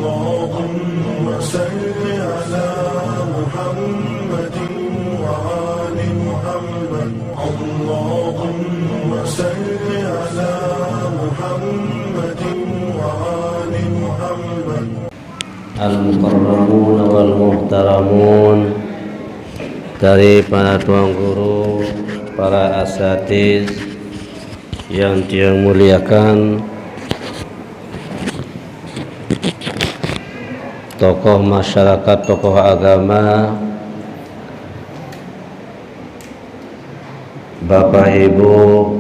اللهم صل على محمد وآل محمد اللهم صل على محمد وآل محمد. Al-mukarramun wal-muhtaramun, dari para tuan guru, para asatiz yang dia muliakan, tokoh masyarakat, tokoh agama, bapak ibu,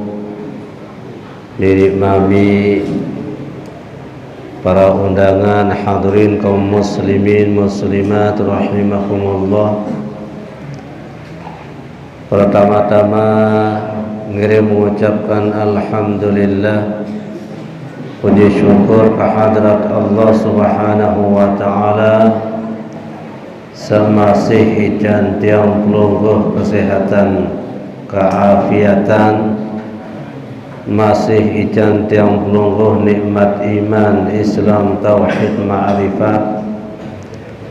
nenek mami, para undangan, hadirin kaum muslimin muslimat rahimakumullah. Pertama-tama ngirim mengucapkan alhamdulillah, puji syukur kehadrat Allah Subhanahu wa taala semasih ijan tiang pelungguh kesehatan keafiatan, masih ijan tiang pelungguh nikmat iman Islam tauhid ma'rifat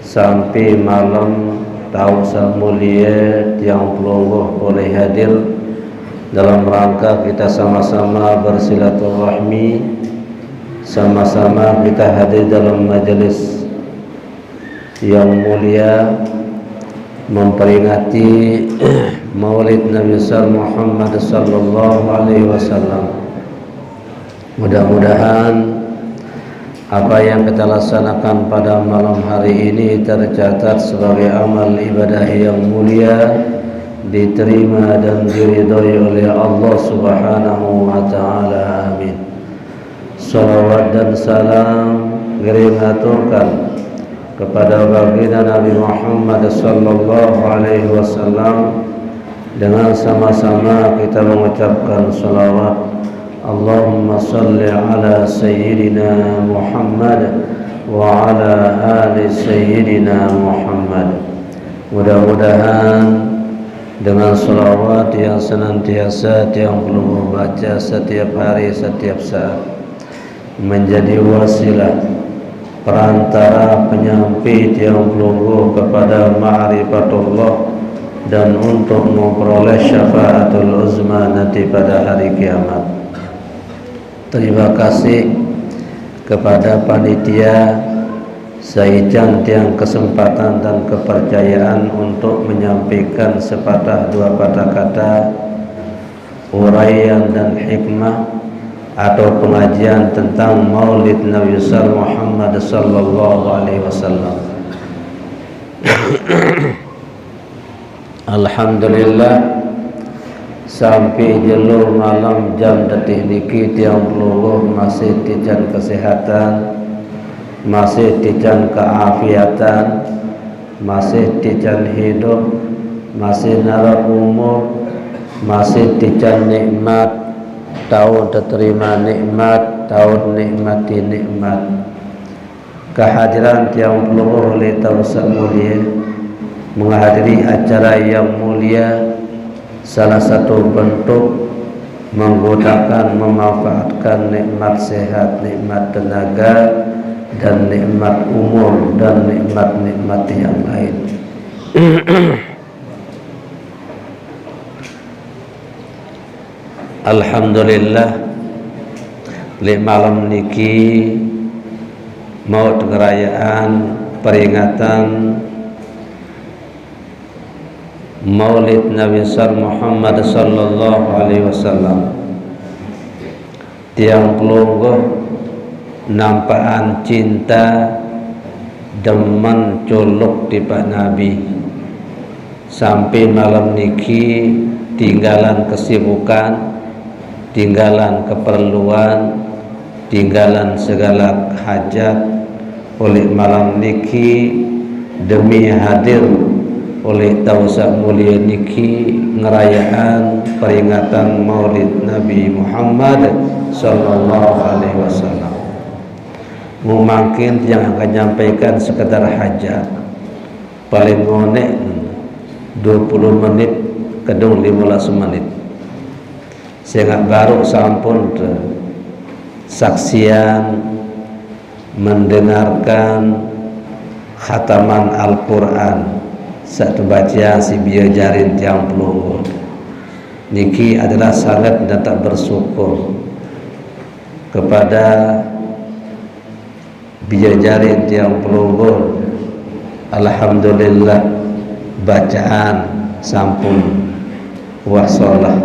sampai malam tausa mulia tiang pelungguh boleh hadir dalam rangka kita sama-sama bersilaturahmi, sama-sama kita hadir dalam majelis yang mulia memperingati Maulid Nabi Muhammad sallallahu alaihi wasallam. Mudah-mudahan apa yang kita laksanakan pada malam hari ini tercatat sebagai amal ibadah yang mulia, diterima dan diridhai oleh Allah Subhanahu wa taala. Amin. Salawat dan salam kirim aturkan kepada baginda Nabi Muhammad sallallahu alaihi wasallam. Dengan sama-sama kita mengucapkan salawat, Allahumma salli ala sayyidina Muhammad wa ala ali sayyidina Muhammad. Mudah-mudahan dengan salawat yang senantiasa yang belum membaca setiap hari setiap saat menjadi wasilah perantara penyampai tiang pelungguh kepada ma'rifatullah dan untuk memperoleh syafaatul uzma nanti pada hari kiamat. Terima kasih kepada panitia saijan tiang kesempatan dan kepercayaan untuk menyampaikan sepatah dua patah kata uraian dan hikmah atau pengajian tentang Maulid Nabi Muhammad sallallahu alaihi wasallam. Alhamdulillah sampai jelur malam jam detik niki tiang peluluh masih tijan kesehatan, masih tijan keafiatan, masih tijan hidup, masih nara umur, masih tijan nikmat, tahu diterima nikmat, tahu nikmati nikmat. Kehadiran tiang peluluh oleh tausa mulia menghadiri acara yang mulia salah satu bentuk menggunakan memanfaatkan nikmat sehat, nikmat tenaga dan nikmat umur dan nikmat-nikmat yang lain. Alhamdulillah di malam niki mau ngerayaan peringatan Maulid Nabi Muhammad sallallahu alaihi wasallam. Tiang pelungguh nampaan cinta demen culuk di Pak Nabi sampai malam niki tinggalan kesibukan, tinggalan keperluan, tinggalan segala hajat oleh malam niki demi hadir oleh tausa mulia niki ngerayaan peringatan Maulid Nabi Muhammad sallallahu alaihi wasallam. Mungkin yang akan nyampaikan sekedar hajat paling ngonek 20 menit kedung 15 menit. Saya baru sampun saksian mendengarkan khataman Al-Quran satu baca si biar jarin tiang pelungut niki adalah sangat dan tak bersyukur kepada biar jarin tiang pelungut. Alhamdulillah bacaan sampun wasolah,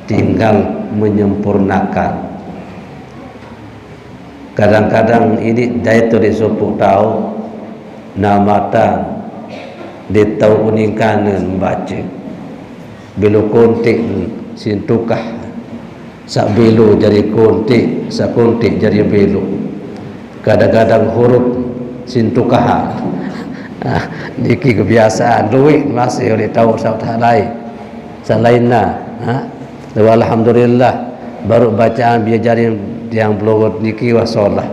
tinggal menyempurnakan. Kadang-kadang ini daya tu disupuk tahu namatan dia tahu uningkanan membaca bila kontik sintukah sak belu jadi kontik, sak kontik jadi belu. Kadang-kadang huruf sintukah niki kebiasaan duit masih oleh tahu selainna alhamdulillah baru bacaan biar jadi yang blogot niki wasolah,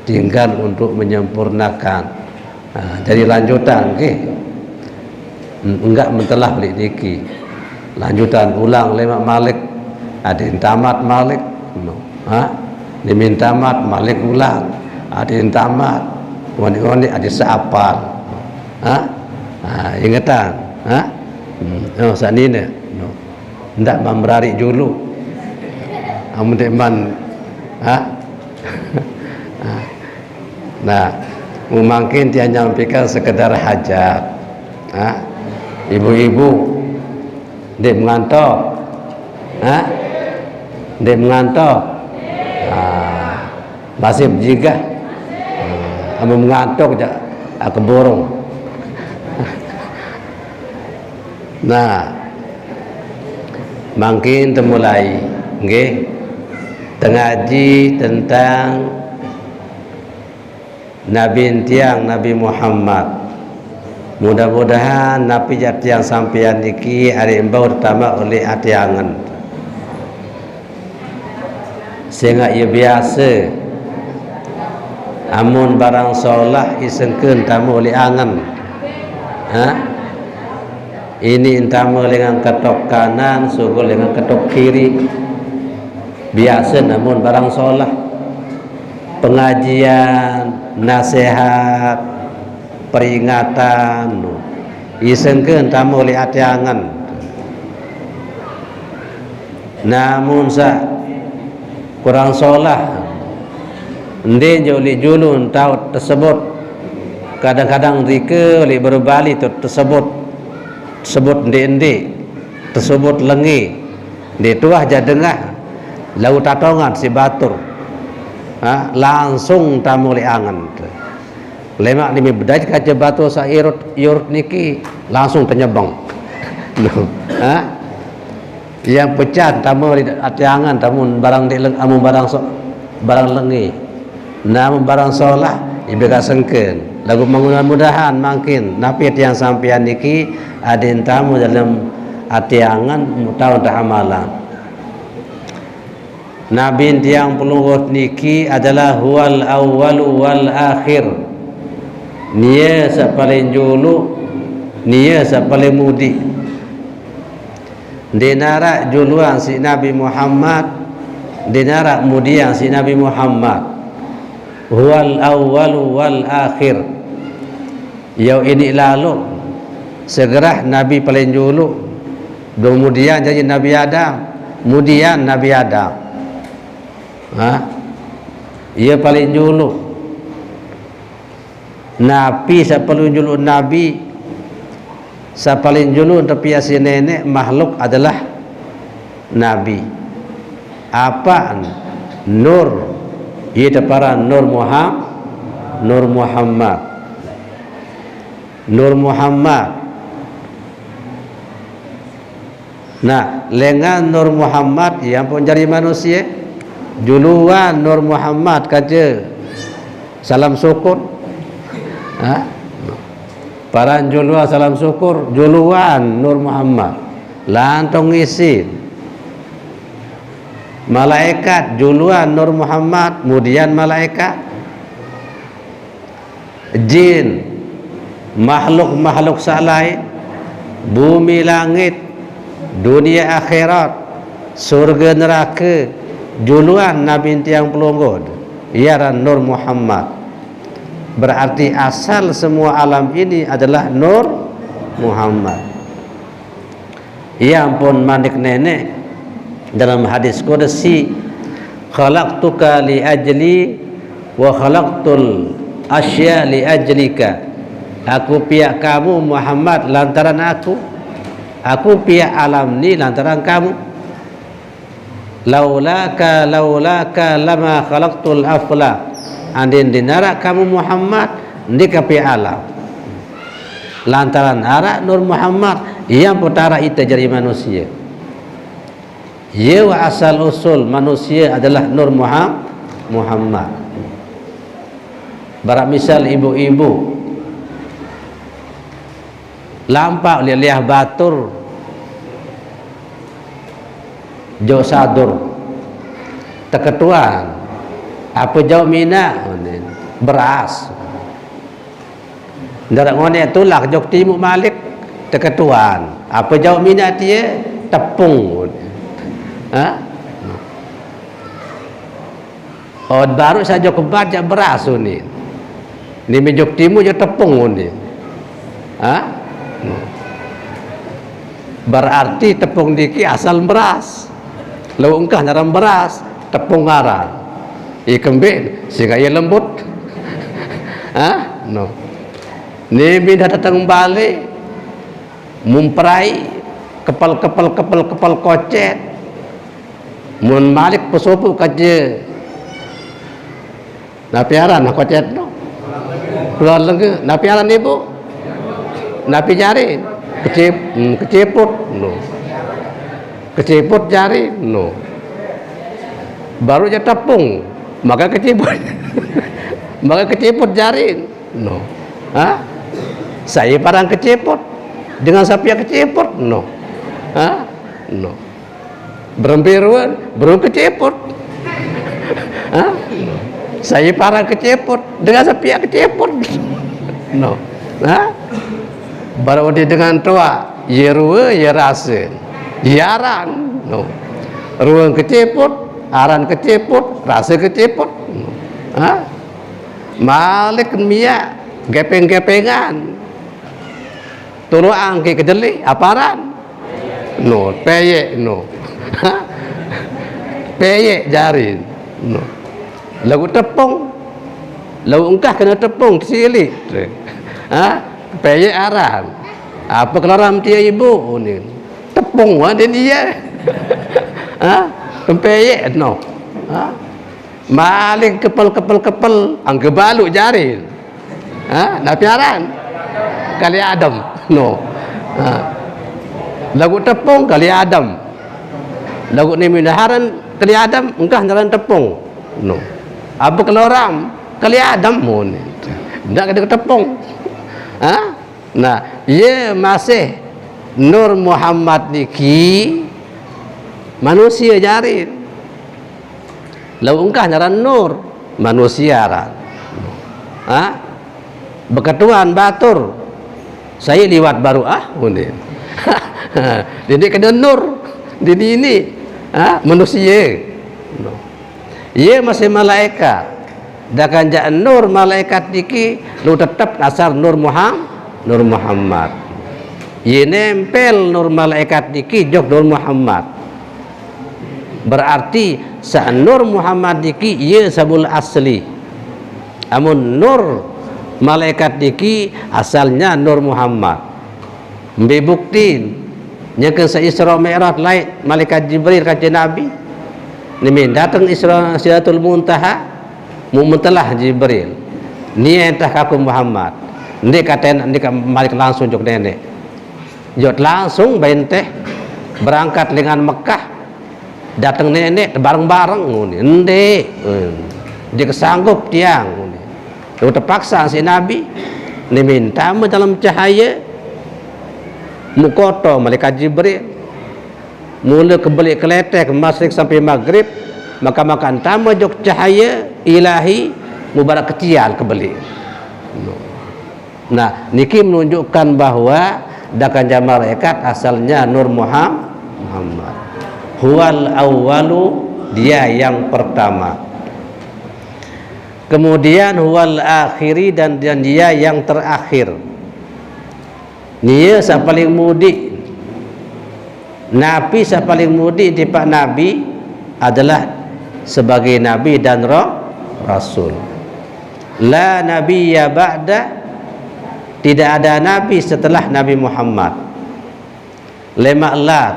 tinggal untuk menyempurnakan. Jadi lanjutan enggak mentelah beli niki lanjutan ulang lemak malik ada yang tamat malik diminta mat malik ulang ada yang tamat wani-wani ada seapal ingatan saat ini tidak memberari dulu amun deman nah mungkin dia nyampaikan sekedar hajat ibu-ibu dia mengantok dia mengantok masih berjigah mengantok je aku borong. Nah makin temulai tengaji tentang Nabi tiang Nabi Muhammad. Mudah-mudahan Nabi tiang sampean niki hari embau terutama oleh atiangan sehingga ia biasa amun barang solah isengkeun tamu oleh angan ini tamu dengan ketok kanan sugul dengan ketok kiri biasa namun barang solah pengajian nasihat peringatan isengkeun tamu oleh atiangan namun kurang solah ndi joli julun tahu tersebut kadang-kadang rike oleh berbali tersebut ndi tersebut lengi di tuah jadengah lau tatongan si batur langsung tamu li angan lemak demi bedaj kaca batu sa irut niki langsung tenyebang yang pecah tamu di atiangan tamu barang di amun barang lengi namun barang solah ibeka sengkeun lagu mudah-mudahan makin napit yang sampean niki adin tamu dalam atiangan mutau dah amalan Nabi tiang pelunggut niki adalah huwal awwal wal akhir nia sa paling julu nia sa paling mudi dinara juluan si Nabi Muhammad dinara mudian si Nabi Muhammad huwal awwal wal akhir yau ini lalu segera Nabi paling julu kemudian jadi Nabi Adam kemudian Nabi Adam ia paling julu Nabi sa paling julu Nabi sa paling julu tapi si nenek makhluk adalah Nabi apa nur ia para Nur Muhammad nah lengan Nur Muhammad yang pun jadi manusia juluan Nur Muhammad kaca salam syukur para juluan salam syukur juluan Nur Muhammad lantong isi malaikat juluan Nur Muhammad kemudian malaikat jin makhluk-makhluk salai bumi langit dunia akhirat surga neraka juluan Nabi tiang pelunggut ialah Nur Muhammad. Berarti asal semua alam ini adalah Nur Muhammad. Ia pun manik nenek dalam hadis qudsi, khalaqtuka li ajli wa khalaqtul asya li ajlika. Aku piak kamu Muhammad lantaran aku piak alam ni lantaran kamu. Laulaka lama khalaqtul afla. Andin dinara kamu Muhammad ndika piak alam. Lantaran arak Nur Muhammad yang putara itu jadi manusia. Ya wa asal usul manusia adalah Nur Muhammad. Barak misal ibu-ibu lampak liah batur jo sadur teketuan apa jauh mina beras darat ngone tulak jok timu malik teketuan apa jauh mina dia tepung oh baru saja kebat jak beras ni mejok timu je tepung ni berarti tepung diki asal beras. Lalu engkah naram beras, tepung ngaran. Kembin sehingga ia lembut. No. Ni bila datang balik memperai kepal kocet. Mun malik pesopu kaje. Napiaran kocet no. Keluar lagi napiaran ibu. Napi jari keceput no. Keceput jari no. Baru je tepung maka keceput. Maka keceput jari no. Saya parang keceput dengan sapi keceput no. No. Berempiruan baru keceput. Saya parang keceput dengan sapi keceput no. Baru dia dengan tua ya ruwa ya rasa yaran no. Ruang keceput aran keceput rasa keceput no. Malik miak gepeng-gepengan turuang ke kedeli aparan no peyek no. Peyek jari no. Lagu tepung lagu engkah kena tepung silik peyek aran apa kelaram dia ibu ni tepung ada dia peyek no maling kepel angke baluk jari napi aran kali adam no lagu tepung kali adam lagu ni minaharan kali adam engkah jalan tepung no apa kelaram kali adam mo ni ndak ada tepung. Nah, ia masih Nur Muhammad niki manusia jari. Lalu engkah nyaran nur manusia ran. Beketuan batur. Saya liwat baru unin. Jadi kena nur. Jadi ini manusia. Ia masih malaikat. Dakan jak nur malaikat niki lu tetap asal Nur Muhammad. Ye nempel nur malaikat niki jok Nur Muhammad. Berarti sa Nur Muhammad niki ye sabul asli. Amun nur malaikat niki asalnya Nur Muhammad. Mbe bukti nyakeun sa Isra Mi'raj lain malaikat Jibril ka Nabi. Nimin datang Isra Sidratul Muntaha mumuntalah Jibril ni entah kaku Muhammad ni kata ni balik langsung jok nenek jok langsung benteh berangkat dengan Mekah datang nenek bareng-bareng ende dia kesanggup tiang lalu terpaksa si Nabi ni minta dalam cahaya mukoto malaikat Jibril mula kebalik keletek masrik sampai maghrib maka makan tambah jok cahaya ilahi mubarak kecil kebeli. Nah, niki menunjukkan bahwa dakan malaikat asalnya Nur Muhammad. Huwal awwalu, dia yang pertama. Kemudian huwal akhiri, dan dia yang terakhir. Dia sa paling mudi. Nabi sa paling mudi di pak Nabi adalah sebagai Nabi dan Rasul. La nabiyya ba'da, tidak ada Nabi setelah Nabi Muhammad. Lema lat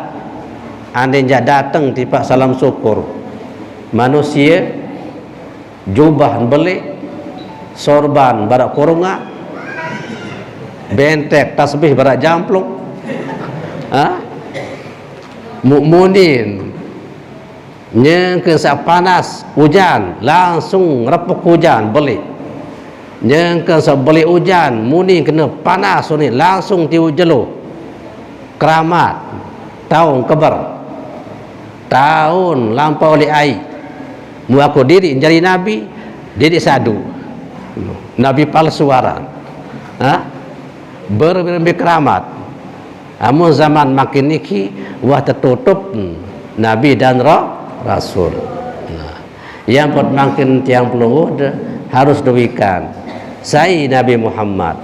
andainya datang di pak salam syukur manusia jubah beli sorban barak kurunga bentek tasbih barak jamplung mukminin nyengke sa panas hujan langsung repuk hujan beli nyengke sa beli hujan muni kena panas ni langsung diujelu keramat tahun keber tahun lampau oleh air muaku diri jadi nabi diri sadu nabi palsuaran berberbi keramat. Amun zaman makin niki wah tertutup nabi dan rasul. Yang pot makin tiang pelungguh harus doikan saya Nabi Muhammad.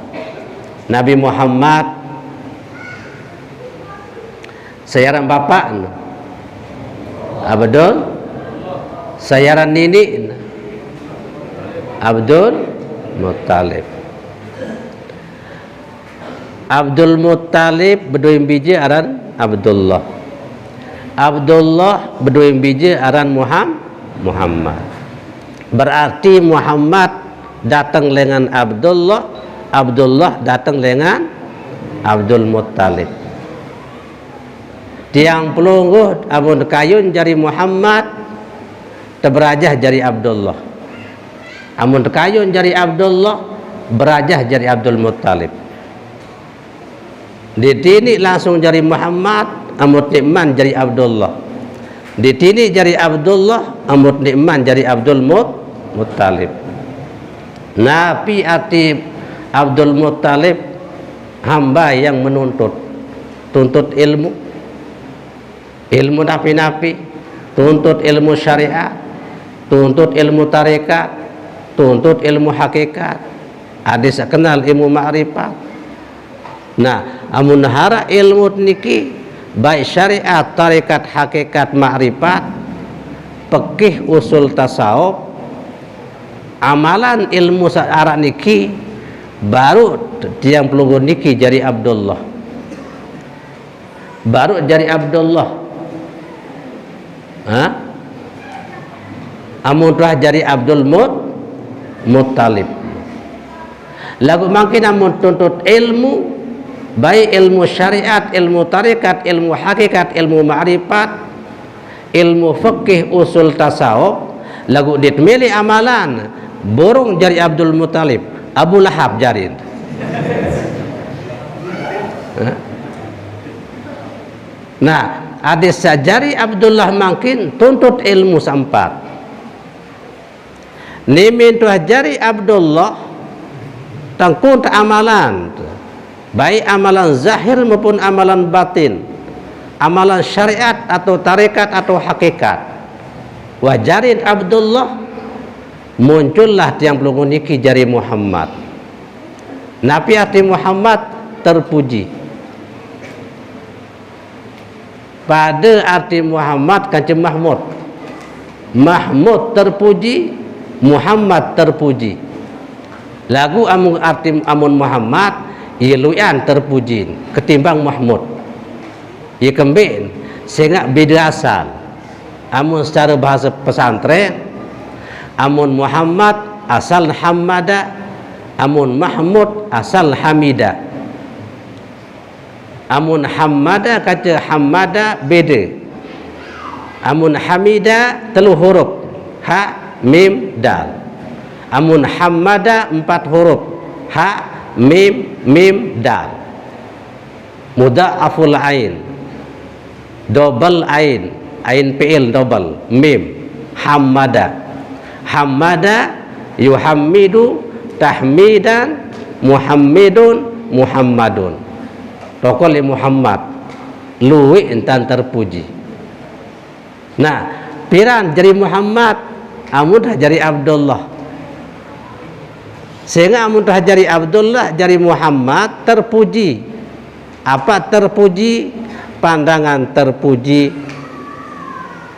Nabi Muhammad sayaran bapak Abdul, sayaran nini Abdul Muttalib. Abdul Muttalib beduin biji aran Abdullah. Abdullah beduin biji aran Muhammad. Berarti Muhammad datang dengan Abdullah, Abdullah datang dengan Abdul Muttalib. Tiang pelungguh amun kayun jari Muhammad terberajah jari Abdullah. Amun kayun jari Abdullah berajah jari Abdul Muttalib. Ditini langsung jari Muhammad, amut nikman jari Abdullah. Ditini jari Abdullah, amut nikman jari Abdul Muttalib. Nabi arti Abdul Muttalib hamba yang menuntut, tuntut ilmu napi-napi, tuntut ilmu syariat, tuntut ilmu tarekat, tuntut ilmu hakikat. Hadis kenal ilmu ma'rifat. Nah, amun hara ilmu niki baik syariat, tarekat, hakikat, ma'rifat, fikih, usul tasawuf, amalan ilmu arah niki baru tiang pelunggu niki jari Abdullah. Baru jari Abdullah. Amun telah jari Abdul Muttalib. Lagu makin amun tuntut ilmu baik ilmu syariat, ilmu tarekat, ilmu hakikat, ilmu ma'rifat, ilmu fikih, usul tasawuf, lagu ditmili amalan borong jari Abdul Muttalib, Abu Lahab jarin. Nah, ada sajari Abdullah makin tuntut ilmu sampat. Nimin tuah jari Abdullah tangkut amalan. Baik amalan zahir maupun amalan batin, amalan syariat atau tarekat atau hakikat. Wajarin Abdullah muncullah tiang pelunggu niki jari Muhammad. Nabi arti Muhammad terpuji. Pada arti Muhammad kancing Mahmud. Mahmud terpuji, Muhammad terpuji. Lagu amun arti amun Muhammad iluan terpuji ketimbang Mahmud. Ia kembin sehingga beda asal. Amun secara bahasa pesantren, amun Muhammad asal Hamada, amun Mahmud asal Hamida. Amun Hamada kata Hamada beda. Amun Hamida telu huruf ha mim dal. Amun Hamada 4 huruf ha mim dal. Mudha'aful ain, double ain fi'il double mim. Hamada yuhammidu tahmidan, Muhammadun. Pokoknya Muhammad luwi entan terpuji. Nah, piran jari Muhammad amudah jari Abdullah. Sehingga amun tah jari Abdullah jari Muhammad terpuji. Apa terpuji? Pandangan terpuji,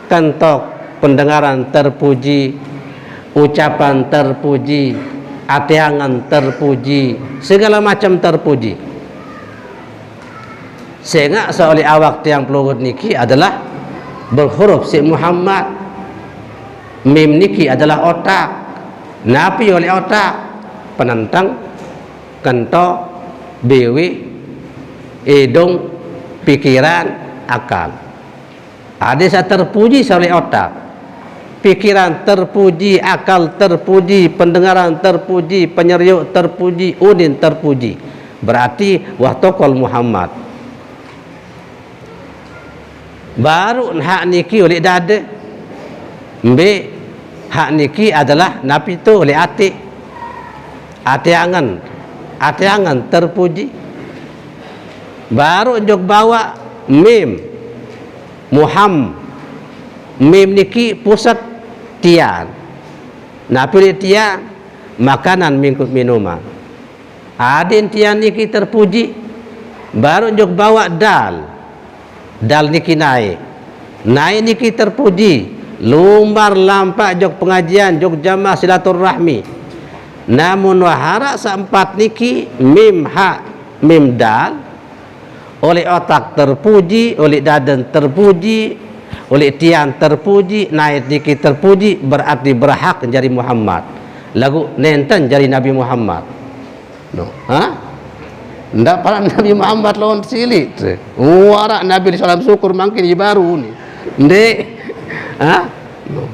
kentok pendengaran terpuji, ucapan terpuji, atiangan terpuji, segala macam terpuji. Sehingga seoleh awak tiang pelungut niki adalah berhuruf si Muhammad. Mim niki adalah otak. Napi oleh otak, penentang, kentok, bewi, hidung, pikiran, akal. Ada saya terpuji oleh otak, pikiran terpuji, akal terpuji, pendengaran terpuji, penyeriuk terpuji, udin terpuji. Berarti wahtokol Muhammad. Baru hak niki oleh dada. Mbe hak niki adalah napi tu oleh hati. Hati angan terpuji. Baru jok bawa mim Muhammad. Mim niki pusat tian. Napi tian makanan mingkut minuman. Adin tian niki terpuji. Baru jok bawa dal. Dal niki naik. Naik niki terpuji. Lumbar lampak jok pengajian, jok jamaah silaturahmi. Namun wahara seempat niki mim hak mim dal oleh otak terpuji, oleh dadan terpuji, oleh tian terpuji, naik niki terpuji, berarti berhak jadi Muhammad. Lagu nenten jadi Nabi Muhammad. No, ha? Ndak para Nabi Muhammad lawan silit. Warak Nabi salam syukur mangkin baru ni. Ndek. Ha? No.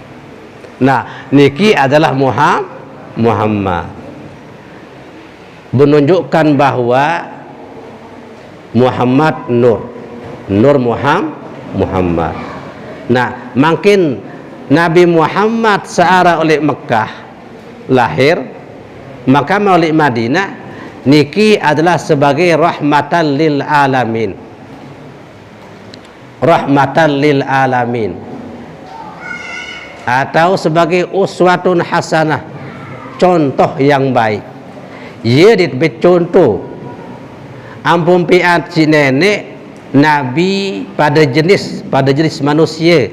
Nah, niki adalah Muhammad. Menunjukkan bahwa Muhammad Nur Muhammad. Nah, makin Nabi Muhammad searah oleh Mekah lahir, maka oleh Madinah niki adalah sebagai rahmatan lil alamin. Rahmatan lil alamin. Atau sebagai uswatun hasanah, contoh yang baik. Ia ditbet contoh ampun piat si nenek Nabi pada jenis manusia.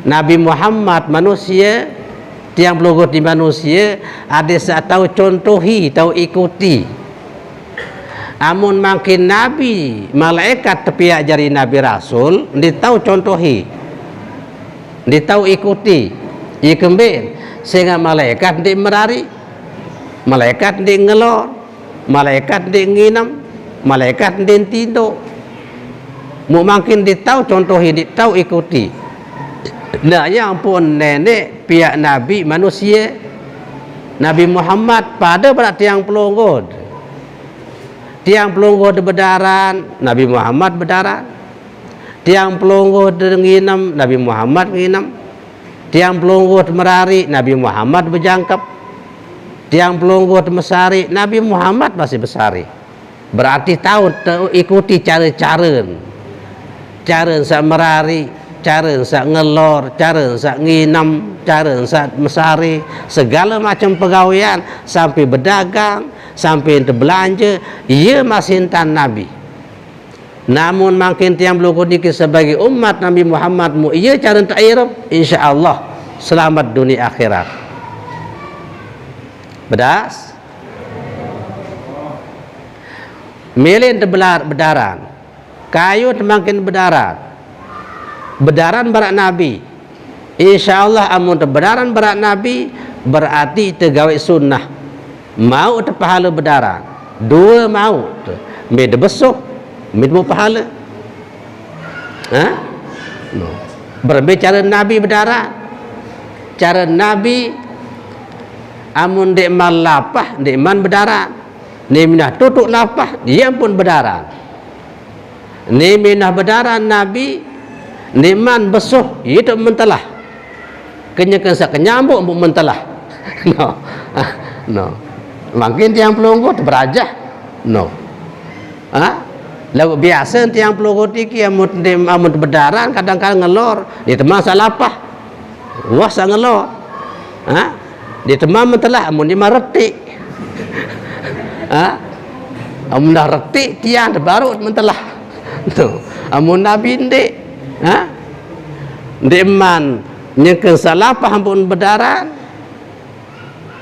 Nabi Muhammad manusia, tiang pelugut di manusia, ada saat tahu contohi, tahu ikuti. Amun makin Nabi malaikat tepiak jari Nabi Rasul, dia tahu contohi, dia tahu ikuti. Ia kembali sehingga malaikat dia merari, malaikat dia ngelor, malaikat dia nginam, malaikat dia tidur. Mu makin dia tahu contohi, dia tahu ikuti. Nah, yang pun nenek pihak Nabi manusia, Nabi Muhammad pada berarti yang pelonggod. Tiang pelonggod berdaran, Nabi Muhammad berdaran. Tiang pelonggod nginam, Nabi Muhammad nginam. Tiang pelonggod merari, Nabi Muhammad berjangkap. Tiang pelonggod mesari, Nabi Muhammad masih besari. Berarti tahu ikuti cara-cara sak merari, cara sak ngelor, cara sak nginam, cara sak mesari, segala macam pegawaian sampai berdagang, sampai berbelanja, ia masih intan Nabi. Namun makin tiang belukun niki sebagai umat Nabi Muhammad mu ia cara ta'irab, insyaallah selamat dunia akhirat. Bedas milin berdaran, kayu makin bedaran barak Nabi. InsyaAllah amun berdaran barak Nabi berarti tergawe sunnah. Mau terpahala berdaran, dua mau mid besok, mid mau pahala. Ha? No. Berbicara Nabi berdaran, cara Nabi amun dek man lapah, dek man berdaran. Ni minah tutuk lapah, dia pun berdaran. Ni minah berdaran Nabi, ni man besuh, itu mentelah. Kenyakan sak kenyambuk pun mentelah. No. No. Makin tiang pelunggut berajah. No. Ha? Lalu biasa tiang pelunggut iki amun berdaran kadang-kadang ngelor, dia temang sak lapah. Wah sak ngelor. Ha? Dia temang mentelah amun dia maretik. Amun dah reti tiang baru mentelah tu amun nabi ndek ndek man nyekeun salapah ampun bedaran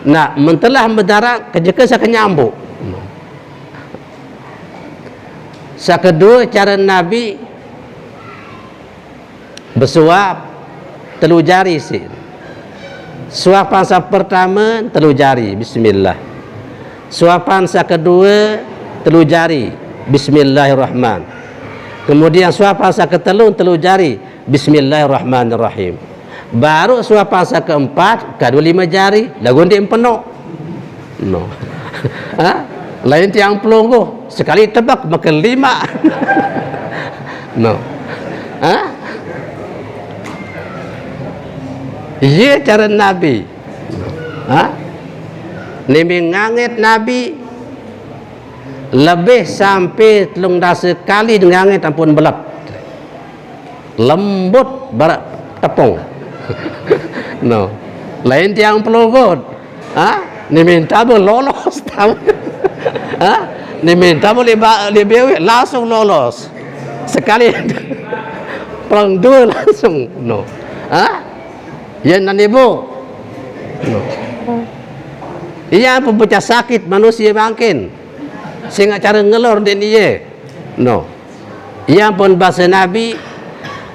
nak mentelah bedaran kejekeun sakenyambuk. Sakedua cara nabi bersuap telu jari sih. Suapan sa pertama telu jari bismillah. Suapan sa kedua telu jari bismillahirrahman. Kemudian suapan sa ketelu telu jari bismillahirrahmanirrahim. Baru suapan sa keempat kedua 5 jari lagu ndik penuh. No. Lain tiang pelungguh sekali tebak makan 5. No. Iya cara nabi. Nimi ngangit nabi lebih sampai telung dasa kali ngangit ampun belat lembut barak tepung. No. Lain tiang pelunggut minta boleh lolos tahu. Minta boleh langsung lolos sekali pelang dua langsung. No. Ya nan ibu. No. Iya pempecah sakit manusia bangkin sehingga cara ngelor den iya. No. Iya pun bahasa nabi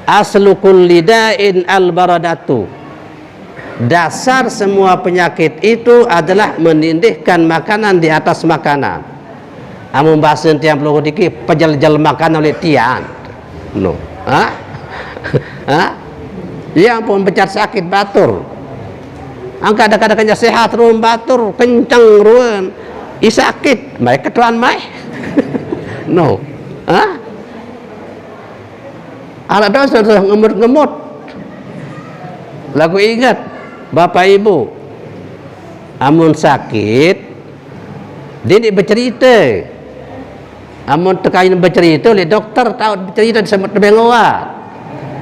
aslu kulli da'in al-baradatu. Dasar semua penyakit itu adalah menindihkan makanan di atas makanan. Amun bahasa tiang peluru dikit pejal-jal makan oleh tiang. No. Yang pun pecat sakit batur. Angka kadang-kadang sehat ruang batur kencang ruang isakit mereka tuan mai. No. Ada dosa ngemut-ngemut. Lagu ingat bapak ibu amun sakit dia bercerita. Amun tekain bercerita oleh dokter tahu bercerita disebut bengoa.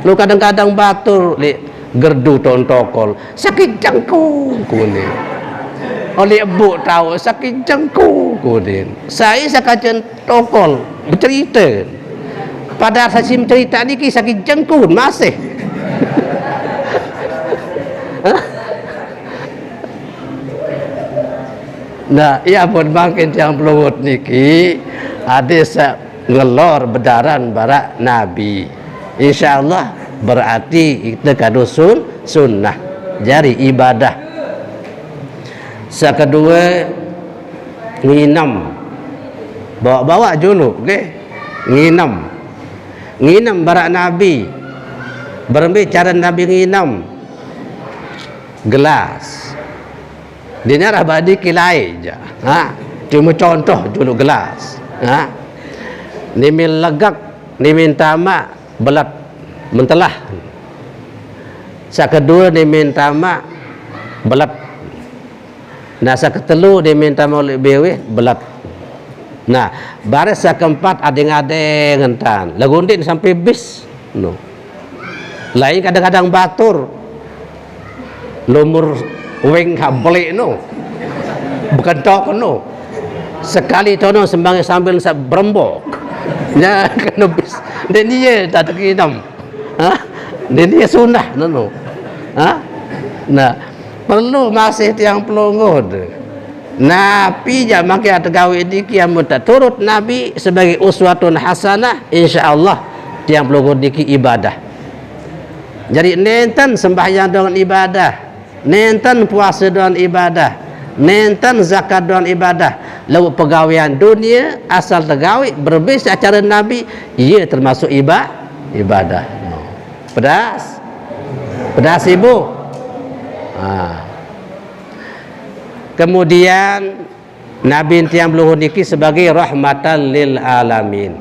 Lu kadang-kadang batur li gerdu tontokol sakit jangkung kuning. Oleh ibu tahu sakit jangkung kuning. Saya sakajen tokol bercerita. Pada sasim cerita ni ki sakit jangkung masih. Nah, ia pun makin yang pelawat niki ada ngelor bedaran barak nabi. InsyaAllah berarti kita kadusun sunnah jari ibadah. Sekedua nginam bawa-bawa dulu okay? Nginam barak nabi berbicara nabi nginam gelas dinarah badi kilai je cuma contoh dulu gelas nimin legak nimin tamak belat mentelah. Sakedua dia minta mak belat. Nah saketelu dia minta mak oleh bewe belat. Nah baris sakeempat adeng-adeng entan lagundin sampai bis. No. Lain kadang-kadang batur lumur weng habli no. Bukan tok no. Sekali tono sembang sambil berembok. Ya kena bis. Dan dia tak terkinam. Dan dia sunnah no. Nah, perlu masih tiang pelonggod. Nabi ja make gawe diki amun tak turut nabi sebagai uswatun hasanah insyaallah tiang pelonggod diki ibadah. Jadi nenten sembahyang dengan ibadah, nenten puasa dengan ibadah, nenten zakat dengan ibadah. Lalu pegawaian dunia asal tergawe berbeza acara nabi ia termasuk ibadah. No. Pedas ibu. Kemudian nabi tiang beluhur niki sebagai rahmatan lil alamin.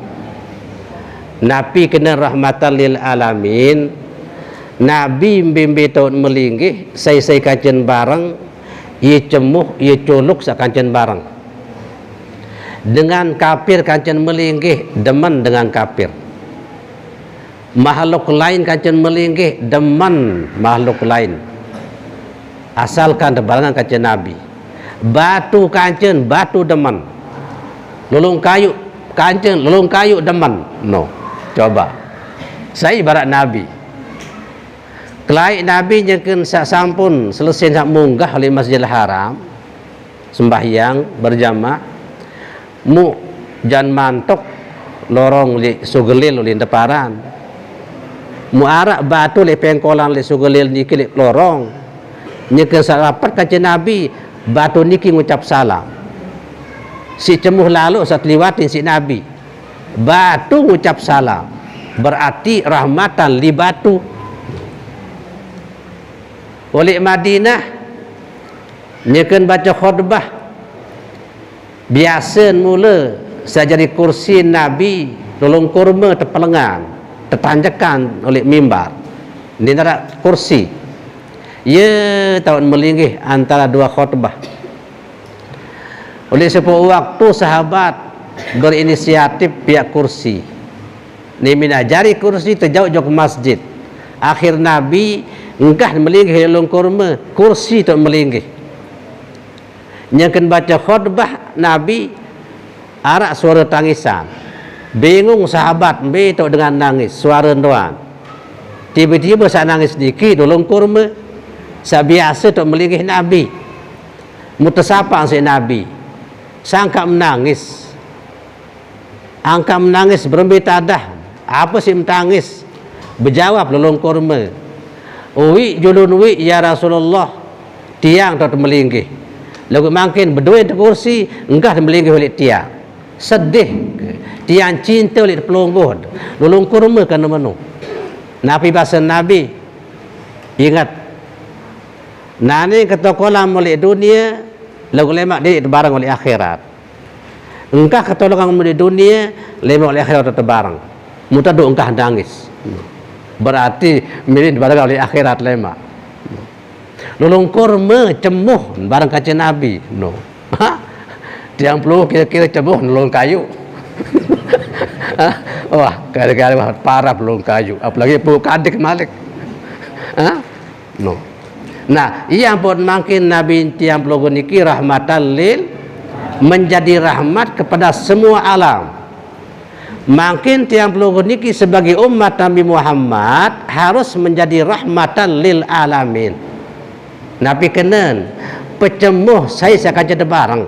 Nabi kena rahmatan lil alamin. Nabi mbimbi tahun melinggih saya kajen bareng ia cemuh ia coluk sakajen bareng dengan kafir kajen melinggih demen dengan kafir, makhluk lain kajen melinggih demen makhluk lain asalkan berbarengan kajen nabi. batu kancen, batu demen. Lulung kayu kancen, lulung kayu demen. No. Coba. Saya ibarat Nabi. Kelai Nabi nyekeun sampun selesai sak munggah oleh Masjidil Haram. Sembahyang berjamaah. Mu jan mantok lorong li sugelil li deparan. Mu arak batu li pengkolan li sugelil niki li lorong. Nyekeun salapat ka Nabi, batu niki ngucap salam. Si cemuh lalu saat liwatin si Nabi, batu ngucap salam, berarti rahmatan li batu. Oleh Madinah nyekeun baca khutbah biasa mula sajadi kursi Nabi tolong kurma tepelengan tetanjakan oleh mimbar di antara kursi ya tahun melinggih antara dua khutbah. Oleh sebuah waktu sahabat berinisiatif pihak kursi ni minajari kursi terjauh-jauh ke masjid. Akhir Nabi engkah melinggih dalam kurma kursi tak melinggih. Nyekeun baca khutbah Nabi arak suara tangisan. Bingung sahabat be tok dengan nangis suara doan. Tiba-tiba saya nangis sedikit dalam kurma. Sabiasa tok melinggih Nabi. Mutasapa si Nabi. Sangka menangis. Angka menangis berembitadah. Apa sih menangis? Berjawab dalam kurma. Uwi julun wi ya Rasulullah, tiang tok melinggih. Lagu makin berdua di kursi engkah melinggih oleh tiang. Sedih tiang cinta oleh pelungguh. Lulung kurma kan menu. Nabi bahasa Nabi ingat nani ketokolan oleh dunia lagu lemak dia barang oleh akhirat. Engkah ketolongan oleh dunia lemak oleh akhirat terbarang. Mutadu engkah nangis. Berarti milih barang oleh akhirat lemak. Lulung kurma cemuh barang kaca Nabi. No. Ha? Tiang puluh kira-kira cemuh lulung kayu. Wah, kira-kira parah lulung kayu. Apalagi puluh kadik malik. Ha? No. Nah, ia pun makin Nabi tiang puluh niki rahmatan lil menjadi rahmat kepada semua alam. Makin tiang puluh niki sebagai umat Nabi Muhammad harus menjadi rahmatan lil alamin. Nabi kenen pecemuh saya kaca barang.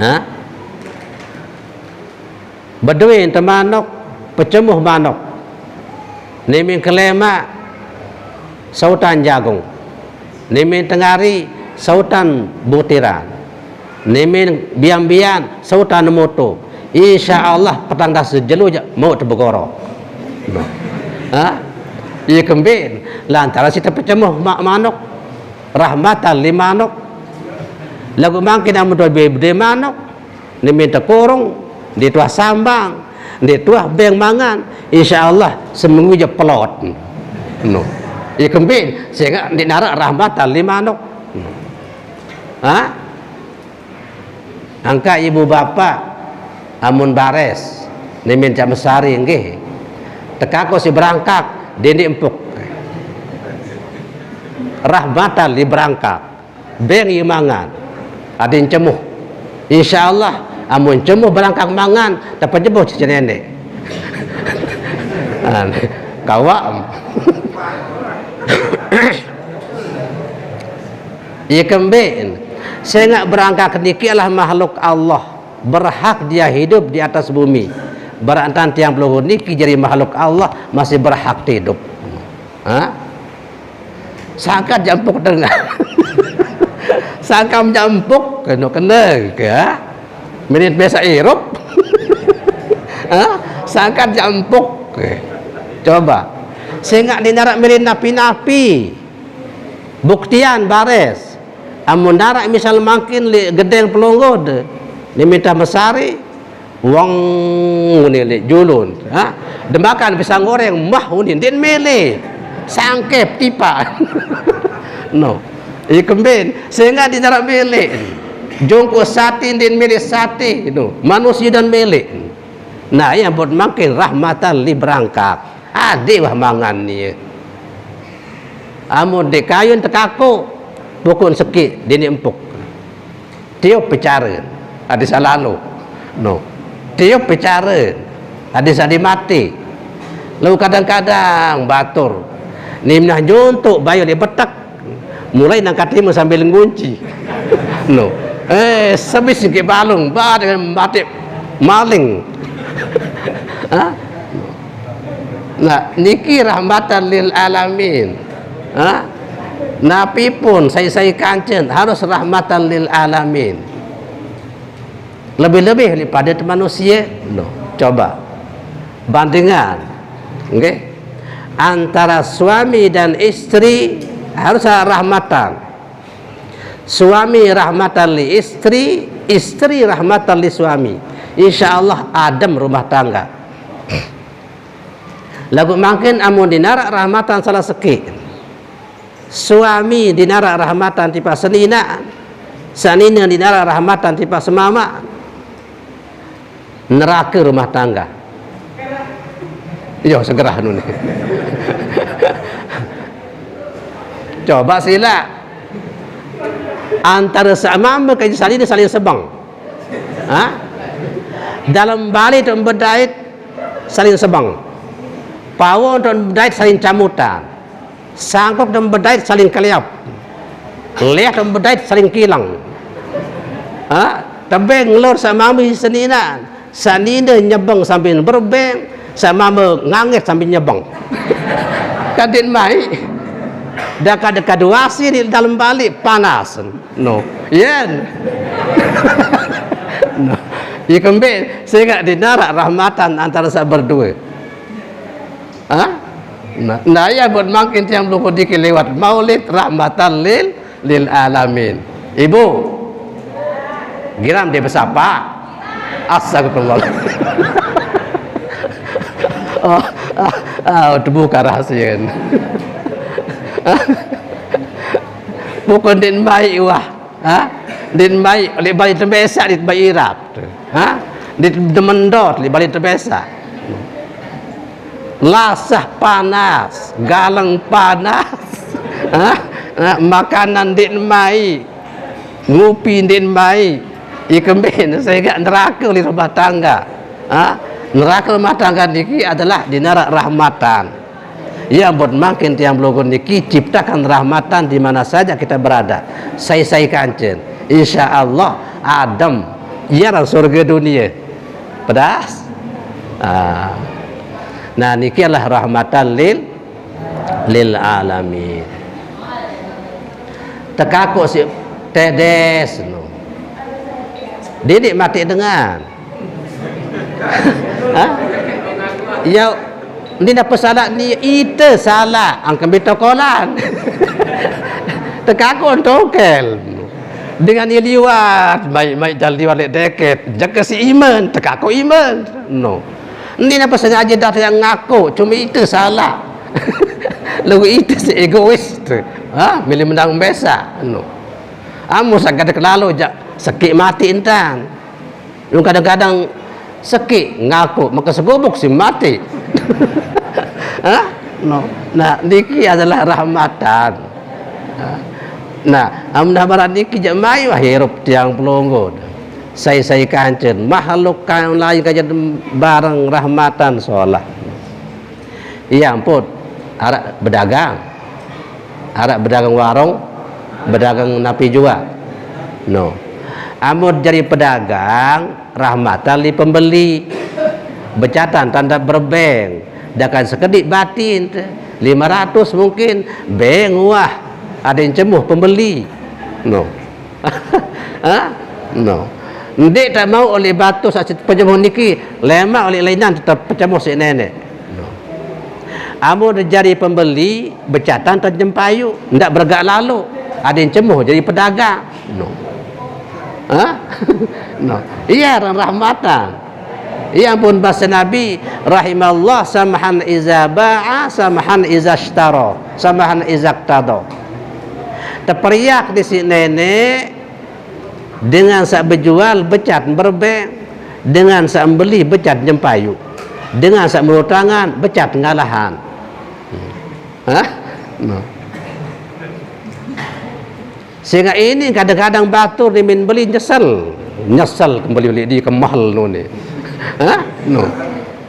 Ha? Beduin temanok pecemuh manok. Nimin kelema sautan jagung. Nimin tengari sautan butiran. Nimin biang-biang sautan moto. InsyaAllah petang dah sejelu mau terbegoro. No. Ha? Ia kembin lantaran kita pecemuh manok rahmatan li manok lagu mangkin amun dua bebe manok ni minta korong di tuah sambang di tuah beng mangan insyaallah seminggu je pelot. No. Ia kembin sehingga di narak rahmatan li manok. Ha? Angka ibu bapa amun bares ni minta mesari nggih tekako si berangkat dini empuk rahmatan li berangkat beng imangan adin cemuh insyaallah amun cemuh berangkat mangan dapat jeboh cici nenek kawam ia kembin saya nak berangkat niki adalah makhluk Allah berhak dia hidup di atas bumi. Berantan tiang peluru niki jadi makhluk Allah masih berhak hidup. Ha? Sangka jampuk tengah. Sangka jampuk kena ke? Menit biasa irup. Ha? Sangka jampuk. Coba. Sehingga dinarak menit napi-napi. Buktian bares. Amun darak misal makin gedeng pelonggod. Ni minta mesari wong ni julun ha demakan pisang goreng mah unin din mele sangkep tipa no ikembin sehingga di darat mele jongko sate din mele sate no manusia dan mele nah yang buat makin rahmatan li berangkat ade wah mangan ni amun de kayun tekako pukul sikit dia ni empuk. Tiup bicara ada salalu. No. Tiup bicara ada sadi mati. Lalu kadang-kadang batur ni menah juntuk bayu dia betak. Mulai nang katimu sambil ngunci. No. Sebis sikit balung ba dengan mati maling. Ha? Nah, niki rahmatan lil alamin. Ha? Nabi pun saya kancen harus rahmatan lil alamin. Lebih-lebih daripada manusia. No. Coba bandingan. Okey. Antara suami dan istri harus rahmatan. Suami rahmatan li istri, istri rahmatan li suami. InsyaAllah adem rumah tangga. Lagu makin amun dinarak rahmatan salah sikit. Suami dinarak rahmatan tipa senina, sanina dinarak rahmatan tipa semama. Neraka rumah tangga. Yo segera nun. Coba sila antara sama ke saling sebang. Ha? Dalam balik dan berdait saling sebang. Pawon dan berdait saling camutan. Sangkap dan berdait saling keliap. Lihat dan berdait saling kilang. Ha? Tebeng lor sama senina. Sanina nyebang sambil berbeng, sama ngangit sambil nyebang. Kadin mai. Dekat-dekat wasi di dalam balik panas. No. Yen. No. Ya kembali saya dinarak rahmatan antara saya berdua. Ha? Nah, ya buat makin tiang lupa dikit lewat maulid rahmatan lil alamin. Ibu giram dia bersapa. Astagfirullah. Terbuka rahasia. Bukan din baik wah. Ha? Din baik oleh balik terbesa di baik Iraq. Ha? Di demendot di balik terbesa. Lasah panas, galang panas. Ha? Makanan din mai. Ngupi din mai. Ikembin saya gak neraka di rumah tangga. Ha? Neraka rumah tangga niki adalah dinarak rahmatan. Ya buat makin tiang blogon niki ciptakan rahmatan di mana saja kita berada. Saya kancen. InsyaAllah Adam ialah surga dunia. Pedas. Nah niki adalah rahmatan lil alamin. Tekakuk si tedes no. Didik mati dengan. Ha? Ya ni apa salah ni ite salah angkan betokolan. Tekakon tokel. Dengan ia liwat baik jalan liwat deket jaga si iman tekako iman. No. Ni apa sengaja dah yang ngaku cuma itu salah. Lalu itu si egois tu. Ha, milih menang besa. No. Amu sagad kelalu sakit mati entan. Lu kadang-kadang sakit ngaku maka segobok si mati. Ha? No. Nah, niki adalah rahmatan. Nah, amdah barat niki jamai wah hirup tiang pelonggo. Saya kancen makhluk kain lain kaja barang rahmatan solah. Iya ampun. Arak berdagang warung, berdagang napi juga. No. Amud jadi pedagang rahmatan li pembeli. Becatan tanda berbeng. Dakan sekedip batin 500 mungkin beng wah ada yang cemuh pembeli. No. Ha? No. Ndek tak mau oleh batu saja pencemuh niki lemak oleh lainan tetap pencemuh si nenek. No. Amu jadi pembeli becatan terjempayu ndak bergak lalu ada yang cemuh jadi pedagang. No. Ha? No. Iya rahmatan. Ya pun bahasa Nabi rahimallah samahan iza ba'a samahan iza ishtara samahan iza iqtada. Terperiak di si nenek dengan sak berjual becat berbeng, dengan sak membeli becat jempayu, dengan sak merutangan becat ngalahan. Hah? No. Sehingga ini kadang-kadang batur dimin beli nyesel kembali di kemahal ni. No.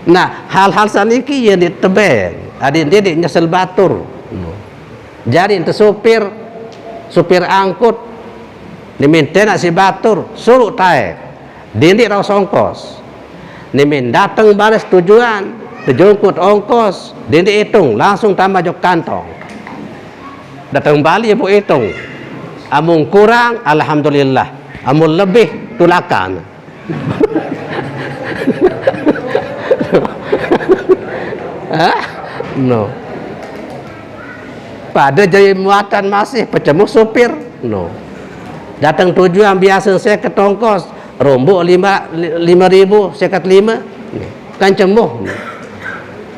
Nah, hal-hal saniki yang ditebeng. Adin dia nyesel batur. No. Jadi ente supir angkut diminta nak si batur suruh taek. Dindik raus ongkos. Dimin datang balas tujuan, terjungkut ongkos, dindik hitung langsung tambah jok kantong. Datang balik ibu hitung. Amun kurang, alhamdulillah. Amun lebih, tulakan. No. Pada jadi muatan masih pecemuh supir. No. Datang tujuan biasa saya ke tongkos, rombok 5.000, sekat 5. Kan cemuh.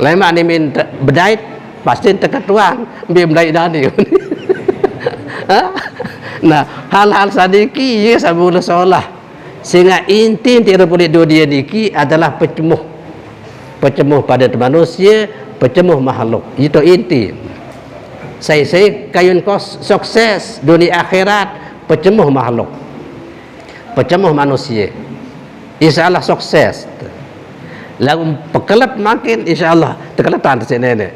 Lemak ni min bedait, pasti terketuan, biar bedait dani. Nah, hal-hal sadiki ya sabula seolah. Sehingga inti tidak boleh dunia niki adalah pecemuh pada manusia, pecemuh makhluk. Itu inti. Saya kayun kos sukses dunia akhirat, pecemuh makhluk, pecemuh manusia. InsyaAllah sukses. Lalu pekelap makin InsyaAllah terkeletan di sini.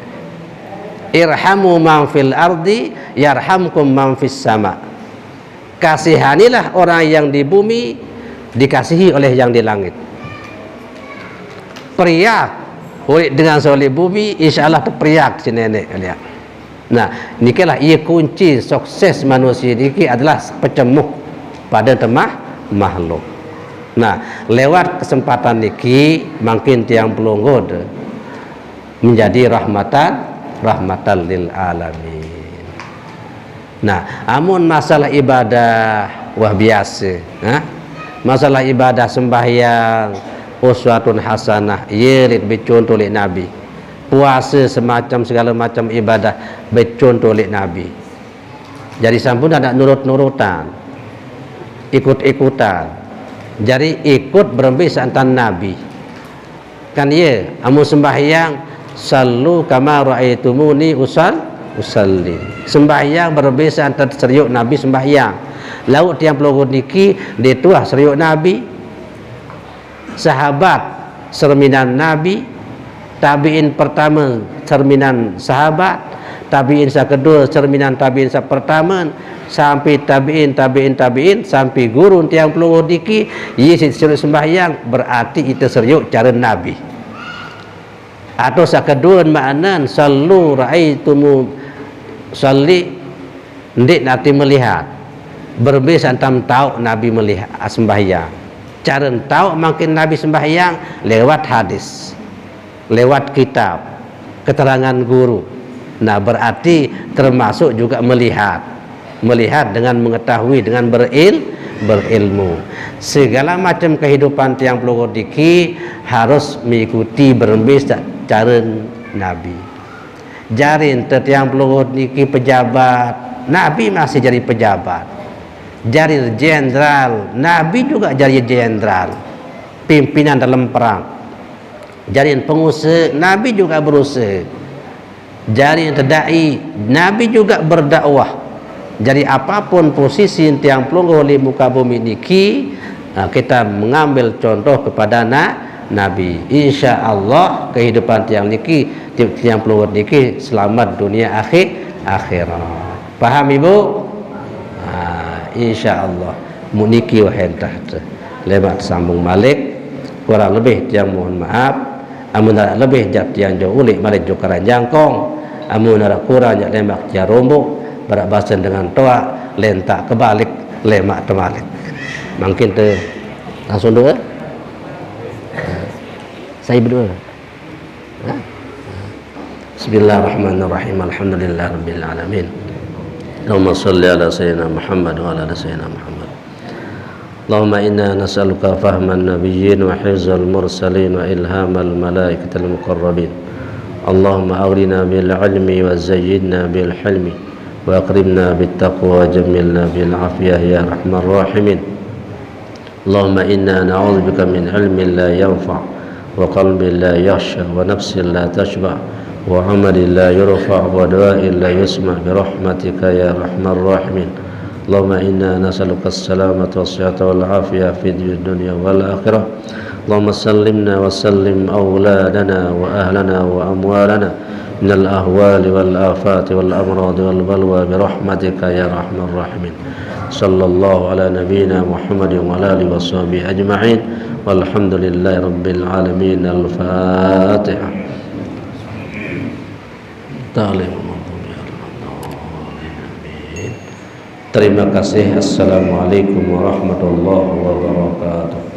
Irhamu man fil ardi yarhamkum man fis sama. Kasihanilah orang yang di bumi, dikasihi oleh yang di langit. Periak dengan soleh bumi, InsyaAllah terperiak si nenek kalian. Nah, nikalah ia kunci sukses manusia niki adalah pecemuh pada makhluk. Nah, lewat kesempatan niki makin tiang pelonggod menjadi rahmatan lil alamin. Nah, amun masalah ibadah wah biasa, masalah ibadah sembahyang uswatun hasanah yerit bercontoh oleh Nabi. Puasa semacam segala macam ibadah bercontoh oleh Nabi. Jadi sampun ada nurut-nurutan, ikut-ikutan. Jadi ikut berembis antara Nabi. Kan ye, amun sembahyang sallu kama ra'aitumuni usalli. Sembahyang berbeza antara seriuk Nabi sembahyang. Laut tiang pelonggod niki dituah seriuk Nabi. Sahabat cerminan Nabi, tabiin pertama cerminan sahabat, tabiin sa kedua cerminan tabiin sa pertama, sampai tabiin sampai guru tiang pelonggod niki ye seriuk sembahyang berarti itu seriuk cara Nabi. Atau sa kedua makna sallu ra'aitumu salli ndik nanti melihat berbeza antara tahu Nabi melihat sembahyang. Cara tahu makin Nabi sembahyang lewat hadis, lewat kitab, keterangan guru. Nah, berarti termasuk juga melihat dengan mengetahui, dengan berilmu. Segala macam kehidupan tiang pelonggod niki harus mengikuti berbeza cara Nabi. Jarin tiang pelonggod niki pejabat, Nabi masih jadi pejabat. Jadi jenderal, Nabi juga jadi jenderal, pimpinan dalam perang. Jadi pengusaha, Nabi juga berusaha. Jadi dai, Nabi juga berdakwah. Jadi apapun posisi tiang pelonggod di muka bumi niki, kita mengambil contoh kepada Nabi. Insya Allah kehidupan tiang pelonggod niki selamat dunia akhirat. Paham ibu? Insya Allah muniki wahentah lewat sambung malik. Kurang lebih tiang mohon maaf. Amun ada lebih jak tiang jauh ulik malik jokaran jangkong. Amun ada kurang jak lemak tiang rombok berak bahasan dengan toa lentak kebalik lemak temalik. Mungkin tu langsung doa. Saya berdua. Bismillahirrahmanirrahim. Alhamdulillahirabbil alamin. Allahumma salli ala sayyidina Muhammad wa ala sayyidina Muhammad. Allahumma inna nas'aluka fahman nabiyyin wa hifzal mursalin wa ilhamal malaikatil muqarrabin. Allahumma aghrina bil ilmi wa zayyidna bil hilmi wa akrimna bit taqwa wa jammilna bil afiyah ya arhamar rahimin. Allahumma inna na'udzubika min ilmin la yanfa' wa qalbin la yakhsha wa nafsin la tashba' وعمل لا يرفع ودواء لا يسمع برحمتك يا أرحم الراحمين. اللهم إنا نسألك السلامة والصحة والعافية في الدنيا والآخرة. اللهم سلمنا وسلم أولادنا وأهلنا وأموالنا من الأهوال والآفات والأمراض والبلوى برحمتك يا أرحم الراحمين. صلى الله على نبينا محمد وعلى آله وصحبه أجمعين والحمد لله رب العالمين. الفاتحة. Terima kasih. Assalamualaikum warahmatullahi wabarakatuh.